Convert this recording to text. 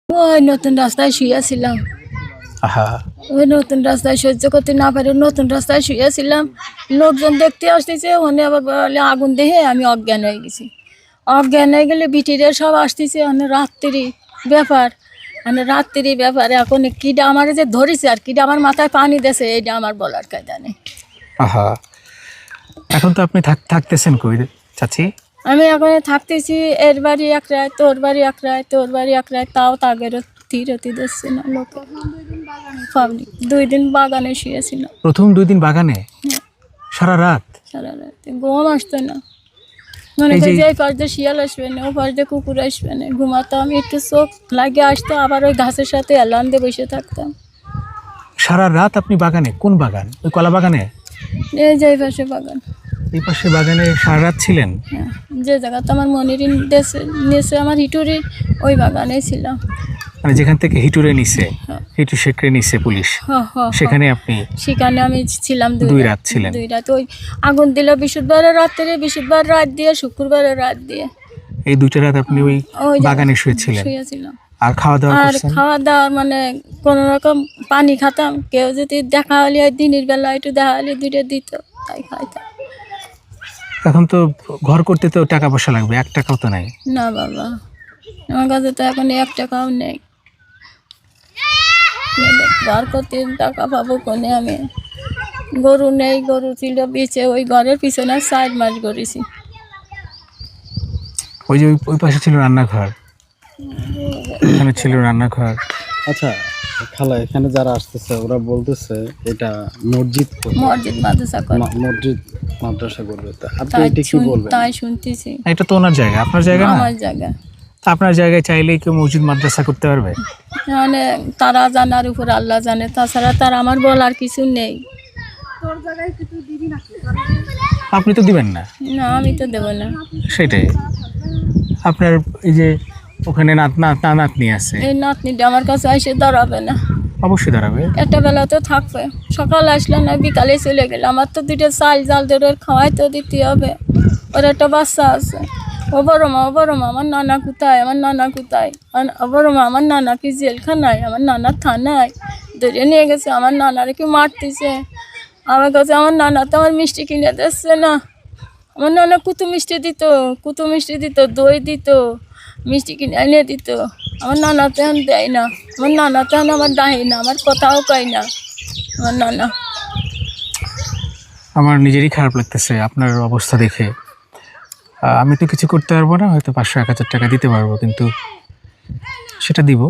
ওই নতুন রাস্তায় শুয়েছিলাম। আহা, ওই নতুন রাস্তায় সহ্য করতে না পারে নতুন রাস্তায় শুয়েছিলাম। লোকজন দেখতে আসতেছে, ওখানে আবার বলে আগুন দেখে আমি অজ্ঞান হয়ে গেছি। অজ্ঞান হয়ে গেলে বিটিরে সব আসতেছে, মানে রাত্রি ব্যাপার, মানে রাত্রি ব্যাপার। এখন কিডা আমার যে ধরেছে আর কিডা আমার মাথায় পানি দিয়েছে এইটা আমার বলার কায়দা নেই। আহা, এখন তো আপনি থাকতেছেন কই চাচি? আমি এখন থাকতেছি এর বাড়ি এক রায়, তোর বাড়ি এক রায়, তোর বাড়ি এক রায়, তাও তাগেরও তীরতি দিচ্ছে না লোকে। পাবলিক 2 দিন বাগানে শুয়েছিল। প্রথম 2 দিন বাগানে সারা রাত? সারা রাত ঘুম আসতো না। মনে এই করি যে- যে এই পাশ দিয়ে শিয়াল আসবে না, ও পাশ দিয়ে কুকুর আসবে না। ঘুমাতাম, একটু চোখ লাগিয়ে আসতো, আবার ওই ঘাসের সাথে এলান দিয়ে বসে থাকতাম। সারা রাত আপনি বাগানে? কোন বাগান? ওই কলা বাগানে? এই যে এই পাশে বাগান, এই পাশে বাগানে সারা রাত ছিলেন? হ্যাঁ, যে জায়গাতে আমার মনির নিয়েছে আমার হিটুরির, ওই বাগানে ছিলাম। মানে যেখান থেকে হিটুরে নিছে, হ্যাঁ। হিটু সেকরে নিছে পুলিশ, হ্যাঁ, সেখানে আপনি সেখানে আমি ছিলাম 2 রাত ছিলেন? 2 রাত। ওই আগুন দিল বৃহস্পতিবারের রাত্রে, বৃহস্পতিবার রাত দিয়ে, শুক্রবারের রাত দিয়ে। এই 2টা রাত আপনি ওই ওই বাগানে শুয়েছিলেন? শুয়েছিলাম। আর খাওয়া দাওয়া আর করছেন? খাওয়া দাওয়া মানে কোনো রকম পানি খাতাম, কেউ যদি দেখা হলে দিনের বেলা একটু দেখা হলে 2টা দিত, তাই খাইতাম। এখন তো ঘর করতে তো টাকা পয়সা লাগবে, 1 টাকাও তো নাই। না বাবা, আমার কাছে তো এখন 1 টাকাও নেই। ঘর করতে টাকা পাবো কোনে আমি? গরু নেই, গরু ছিল বেঁচে ওই ঘরের পিছনে 4 মাস করেছি। ওই যে ওই পাশে ছিল রান্নাঘর, এখানে ছিল রান্নাঘর। আচ্ছা খালা, এখানে যারা আসতেছে ওরা বলতেছে এটা মসজিদ করবে, মসজিদ মাদ্রাসা করে, মসজিদ মাদ্রাসা করবে। তা আপনি তাই এটা কি বলবেন? তাই শুনতেছি। এটা তো ওনার জায়গা, আপনার জায়গা না? আমার জায়গা, তা আপনার জায়গায় চাইলেই কেউ মসজিদ মাদ্রাসা করতে পারবে? মানে তারা জানার উপর আল্লাহ জানে, তাছাড়া তার আমার বলার কিছু নেই। আপনি তো দিবেন না। না, আমি তো দেবো না। সেটাই, আপনার এই যে ওখানে নাতনি আছে, এই নাতনিটা আমার কাছে এসে দাঁড়াবে না। অবশ্যই দাঁড়াবে। একটা বেলা তো থাকবে, সকাল আসলে না বিকালে চলে গেলে। আমার তো 2টা চাল জাল ধরে খাওয়াই তো দিতে হবে। ওর একটা বাচ্চা আছে, ও বড় মা, ও বড় মা, আমার নানা কোথায়, আমার নানা কোথায়? ও বড় মা, আমার নানা কি জেলখানায়, আমার নানা থানায় ধরে নিয়ে গেছে। আমার নানারে কি মারতেছে। আমার কাছে আমার নানা তো আমার মিষ্টি কিনে দিচ্ছে না। আমার নানা কুতু মিষ্টি দিত, কুতু মিষ্টি দিত, দই দিত, মিষ্টি কিনে এনে দিত। আমার নানা তেমন দেয় না। আমার নানা তেমন আমার ডাহে না, আমার কথাও কয় না আমার নানা। আমার নিজেরই খারাপ লাগতেছে আপনার অবস্থা দেখে। আমি তো কিছু করতে পারবো না, হয়তো 500-1000 টাকা দিতে পারবো, কিন্তু সেটা দিব